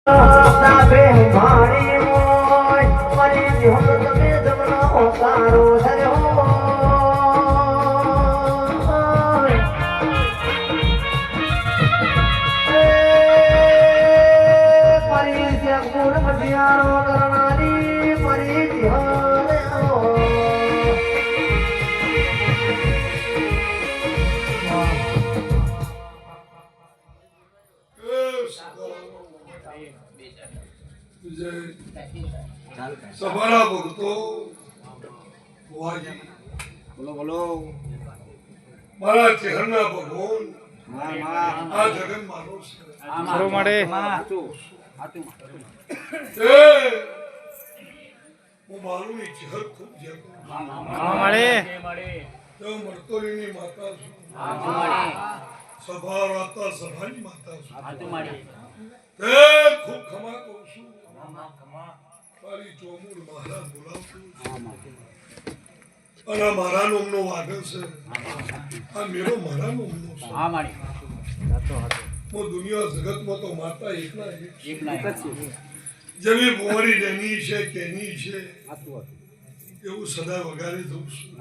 સાબે મારી મોય મારી જીવન તમે જમનો ઓકારો ધર્યો મારી જગુર મધિયારો કરનારી મારી જીવન સભાના ભક્તો બોલો બોલો મારા ચહેરના ભગવાન આ જગન મારો છે હું મારું ની ચહેર ખૂબ મરતોલીની માતા છું સભા રાતા સભાની માતા છું ખૂબ ખમા કરું છું મારી ચોમુર મહારાજ બોલાવતું અને મારા નોમનો વાગલ છે આ મેરો મારા નોમનો છે હું દુનિયા જગતમાં તો માતા એકલા એક જેવી ભુવારી રેની છે કેની છે એવું સદા વગાડી દઉં છું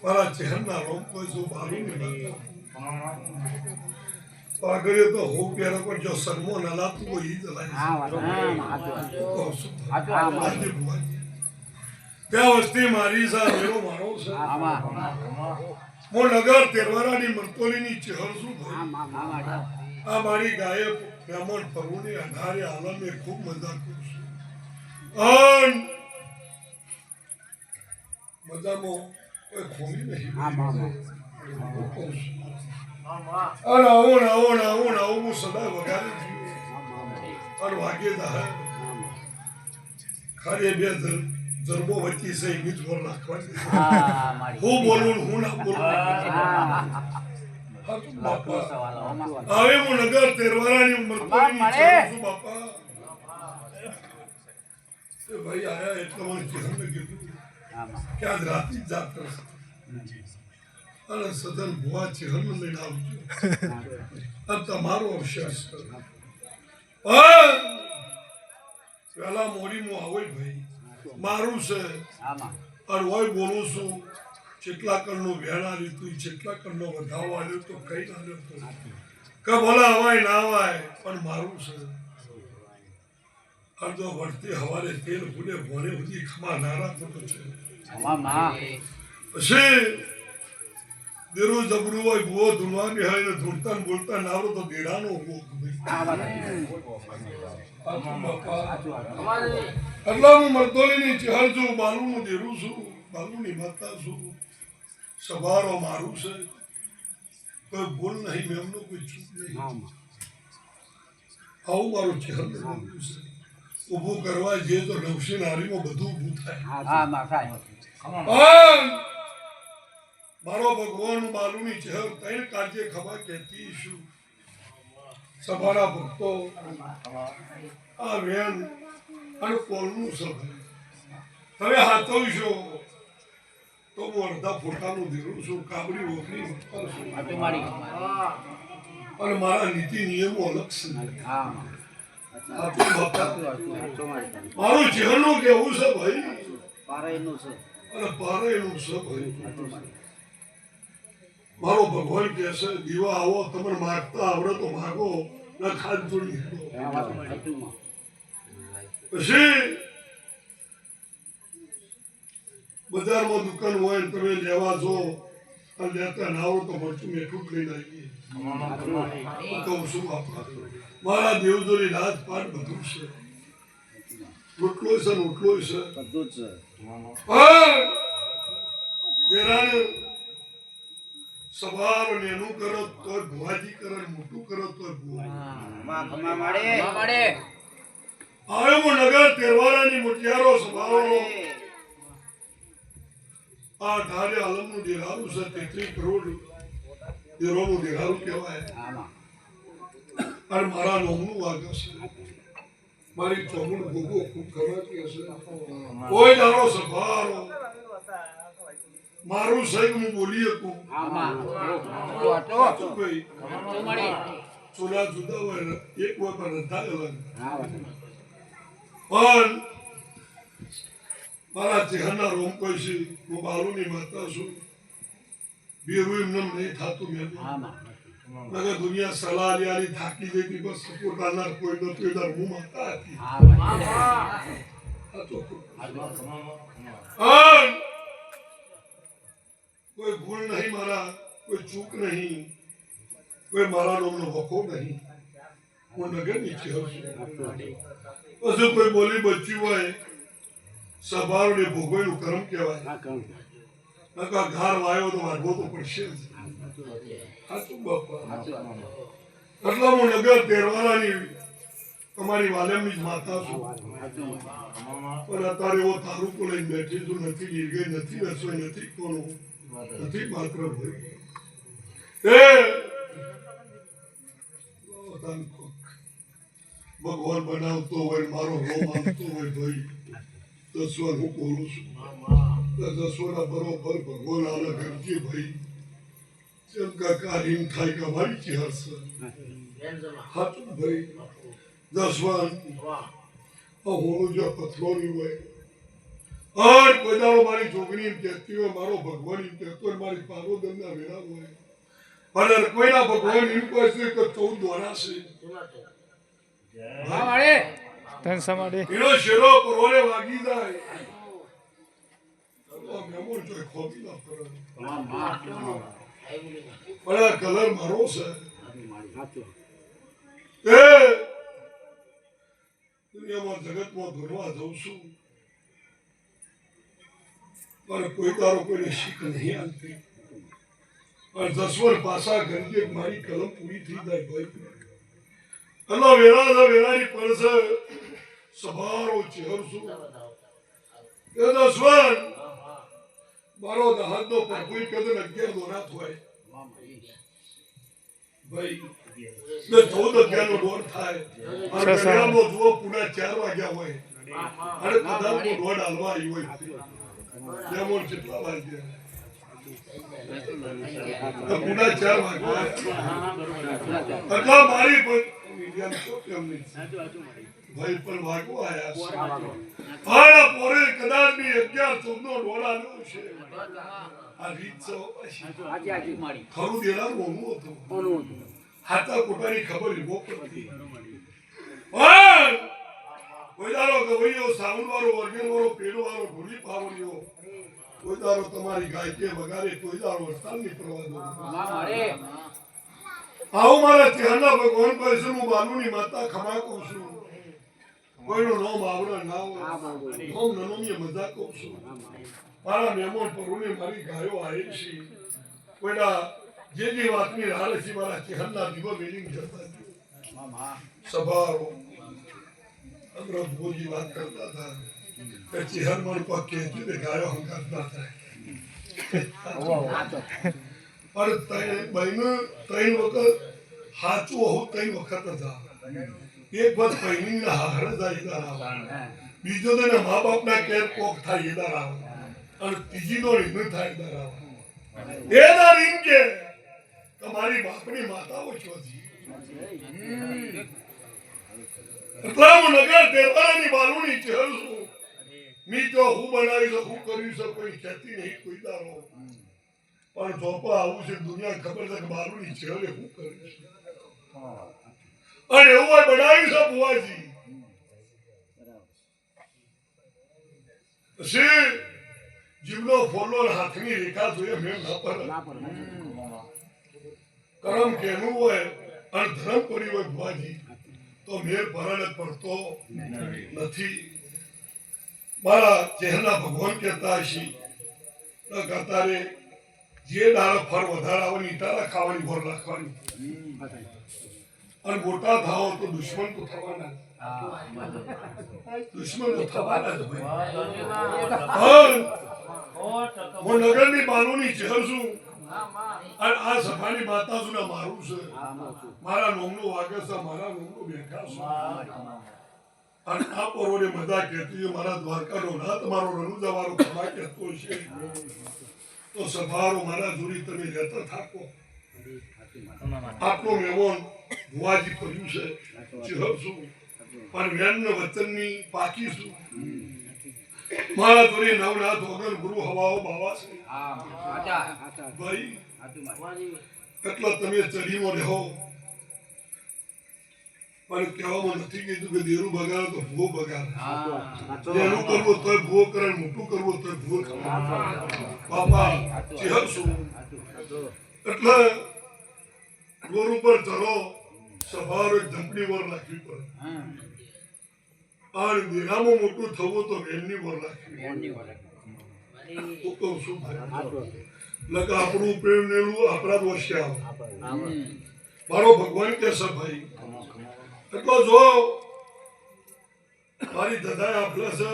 મારા ચહેરના રોમ કોઈ જો બારું નહીં પાગડીઓ તો હું પહેરો પણ જો સન્મો ન લાવતું હોય ઈ દલાય ત્યાં વસ્તી મારી સા મેરો મારો છે હું નગર તેરવારાની મરતોલીની ચહેર શું આ મારી ગાયે મહેમાન ફરવુની અંધારે આલમે ખૂબ મજા કરું છું મજામાં કોઈ ખોમી નહીં હું સદા વગાડું છું અને વાગે ખાલી બે જરબો વચ્ચે છે બીજ પર નાખવાની હું બોલું હું ના બોલું હવે હું નગર તેરવારાની મરતોલીની છું બાપા એ ભાઈ આયા એટલે મને ચહેરને કીધું કે આજ રાતી જ જાત કરશે અને સદન ભુવા ચહેરને લઈને આવજો અને તમારો અવકાશ કરો પેલા મોડી હું આવો ભાઈ મારું છે અને હોય બોલું છું ચેટલા કણનો વેણા લીધું ચેટલા કણનો વધાવો આવ્યો તો કઈ ના આવ્યો કે બોલા હવાય ના હવાય પણ મારું છે અડધો વળતી હવારે તેલ ભૂલે ભોરે સુધી ખમા નારા થતો છે પછી દેરો જબરું હોય ભૂવો ધૂળવાની હોય ને ધૂળતા ને બોલતા નારો તો દેરાનો ઉભો એટલે હું મરતોલીની ચહેર છું બાલુનું દેરું છું બાલુની માતા છું સભારો મારું છે કોઈ ભૂલ નહીં મેમનો કોઈ ચૂક નહીં આવું મારું ચહેર ઊભું કરવા જઈએ તો નવસી નારીમાં બધું ઊભું થાય મારો ભગવાન બાલુની ચહેર તૈણ કાજે ખબર કહેતી છું સભાના ભક્તો આ વેણ અને કોલનું સભા હવે હાથવશો તો હું અડધા ફોટાનું ધીરું છું કાબડી ઓગણી અને મારા નીતિ નિયમો અલગ છે મારું ચહેરનું કેવું છે ભાઈ પારેનું છે ભાઈ મારો ભગવાન કહે છે દીવા આવો તમને માગતા આવડે તો માગો ના ખાદ જોડી પછી બજારમાં દુકાન હોય તમે લેવા જો અને લેતા ના આવડો તો મરચું મીઠું લઈને આવીએ કહું છું બાપા મારા દેવજોની રાજપાટ બધું છે રોટલો છે ને ઉટલો છે બધું જ છે સવાર ને એનું કરો તો ભુવાજી કરે મોટું કરો તો આવે હું નગર તેરવારાની મુઠિયારો સભાઓ આ ઢાલે આલમનું દેરારું છે 33 કરોડ દેરોનું દેરારું કહેવાય અને મારા નોમનું વાગે છે મારી ચોમુન ભોગો ખૂબ ખબર કે છે કોઈ દારો સભારો મારું સહી હું બોલી શકું સોના જુદા હોય એક વખત રંધાય અલગ હા પણ મારા ચહેરાના રોમ કોઈ છે હું બાલુની માતા છું બીરું એમને નહીં થતું મેં મગર દુનિયા સલાહ લિયાની થાકી જતી બસ સપોર્ટ આનાર કોઈ નતું એદાર હું માતા હતી આ તો કોઈ ભૂલ નહીં મારા કોઈ ચૂક નહીં કોઈ મારા નામનો વખો નહીં હું નગરની ચહેર છું પછી કોઈ બોલી બચ્યું હોય સભાને ભોગવેલું કર્મ કહેવાય નકા ઘાર વાયો તો વાગવો તો પડશે જ સાચું બાપા એટલે હું નગર તેરવાલાની તમારી વાલેમની જ માતા છું પણ અત્યારે એવો તાલુકો લઈને બેઠી છું નથી નિર્ગય નથી રસોઈ નથી કોનું નથી માત્ર ભાઈ ભગવાન બનાવતો હોય મારો રો માનતો હોય ભાઈ દસવાર હું બોલું છું દસવાના બરોબર ભગવાન આને ગમતી ભાઈ જેમ કાકા રીમ થાય કે મારી ચહેર છે હાથું ભાઈ દસવાન હોળું જો પથરોની હોય और કોઈ દાડો મારી છોકરી એમ કહેતી હોય મારો ભગવાન એમ કહેતો હોય મારી પારોદરના વેરા હોય પણ કોઈના ભગવાન એમ કહે છે કે 14 દોરા છે એનો શેરો પરોરે વાગી જાય તો મેમોર જોઈ ખોટી ના કરે પણ આ કલર મારો છે દુનિયામાં જગતમાં ભરવા જઉં છું પણ કોઈ તારો કોઈને શીખ નહીં આવતી પણ 10 વર્ષ પાછા ગંજે મારી કલમ પૂરી થઈ જાય ભાઈ અલ્લાહ વેરાની પરસ સભારો ચહેર છું એ 10 વર્ષ મારો દહાદનો પર કોઈ કદન 11 દોરાત હોય ભાઈ ને 14 11 દોર થાય અને કરિયાનો જુઓ પૂરા 4 વાગ્યા હોય અને કદાચ દોડ હાલવા આવી હોય જેમોર કેટલા વાગ્યા પૂરા 4 વાગ્યા એટલા મારી પણ ભાઈ પણ વાગો આયા પોરે કદાચ બી 11 14 દોડા નો છે આ રીત સો ખરું દેલા મોનું હતું હાથા કોટાની ખબર ઈ મોકલતી કોઈ દારો ગવૈયો સાઉન્ડ વાળો ઓર્ગન વાળો પેડો વાળો ઢોલી પાવડિયો કોઈ દારો તમારી ગાયકે વગાડે કોઈ દારો વરસાદની પ્રવાદો આવું મારા ચહેરના ભગવાન પાસે હું બાલુની માતા ખમા કહું છું કોઈનું નામ આવડે ના હોય નામ નનોમીએ મજા કહું છું મારા મહેમાન પરુને મારી ગાયો આવી છે કોઈના જે વાતની રાહ છે મારા ચહેરના દીવો વેલિંગ જતા સભારો અમૃત ભોજી વાત કરતા હતા કે ચહેર મન પર કહેતી તે ગાયો હંકાર ના થાય પણ બહેનો 3 વખત સાચું હોવું 3 વખત હતા એક વખત પહેલી હાર જાય બીજો તો મા બાપના કેર કોક થાય એદાર આવે અને ત્રીજી નો રીમ થાય એદાર આવે એદાર રીમ કે તમારી બાપની માતાઓ છો એટલા હું નગર તેરવાળાની બાલુની ચહેર છું મી તો હું બનાવી શકું કરી શકું કોઈ ખેતી નહીં કોઈ દારો પણ ચોપા આવું છે દુનિયા ખબર છે કે બાલુની ચહેરે હું કરીશ અને એવું હોય બનાવી છે બુવાજી પછી જીવનો ફોલો હાથની રેખા જોઈએ મેં ના પર કરમ કેનું હોય અને ધર્મ કર્યું હોય બુવાજી તો મેર ભરણ પડતો નથી મારા ચહેરના ભગવાન કહેતા હશે ન કરતા રે જે દાડો ફળ વધારે આવવાની ઈટારા ખાવાની ભોર રાખવાની અને મોટા થાઓ તો દુશ્મન તો થવાના દુશ્મન તો થવાના જ હું નગરની બાલુની ચહેર છું અને આ સભાની માતા છું ને મારું છે મારા નોમનું વાગે છે મારા નોમનું બેઠા છે અને આ પરોને મજા કહેતી છે મારા દ્વારકાનો ના તમારો રણુજા વાળો ખમા કહેતો છે તો સભારો મારા જોડી તમે રહેતા થાકો આટલો મહેમાન ભુવાજી કર્યું છે ચીહવશું પણ વેણને વચનની પાકીશું મારા તોરી નવનાથ વગર ગુરુ હવાઓ બાવા છે ભાઈ એટલા તમે ચડીમાં રહો પણ કહેવામાં નથી કીધું કે દેરું બગાડો તો ભૂવો બગાડે જેનું કરવું તોય ભૂવો કરે મોટું કરવું તોય ભૂવો કરે બાપા ચીહવશું એટલે રોડ ઉપર ચડો સભાર ઝંપડી વર રાખવી પડે અને દેરામાં મોટું થવું તો વેલની વર રાખવી તો કહું શું થાય લગ આપણું પ્રેરણેલું આપણા દોષે આવે મારો ભગવાન કે છે ભાઈ એટલો જો મારી દદાએ આપલે છે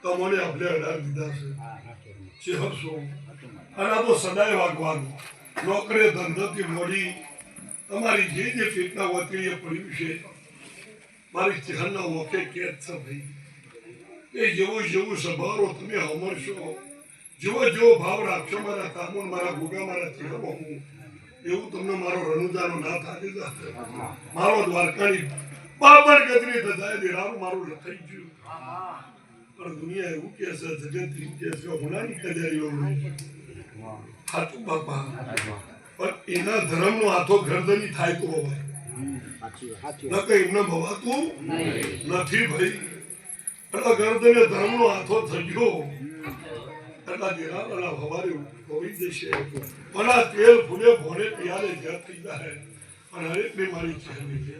તમને આપલે અડાર દીધા છે ચેહરશો અને આ તો સદાય વાગવાનું નોકરી ધંધોથી મોડી તમારી જે ફીટના વતીએ પડ્યું છે મારી ચહેરના મોકે કેદ છે ભાઈ એ જેવું જેવું સભારો તમે અમરશો જેવો જેવો ભાવ રાખશો મારા કામો મારા ભોગા મારા ચહેરો હું એવું તમને મારો રણુજાનો નાથ આવી જશે મારો દ્વારકાની બાબર ગજરી થતા દેરાનું મારું લખાઈ ગયું પણ દુનિયા એવું કે છે જગત એવું કે છે હોનાની કજારીઓ હાથું બાપા પણ એના ધર્મનો હાથો ગરદની થાય તો હોય ન કઈ એમને ભવાતું નથી ભાઈ એટલે ગરદને ધર્મનો હાથો થઈ ગયો એટલા દેરાવાળા હવારે હોઈ જશે પણ આ તેલ ફૂલે ભોણે પિયાલે જત થઈ જાય અને હરેક ને મારી ચહેરી છે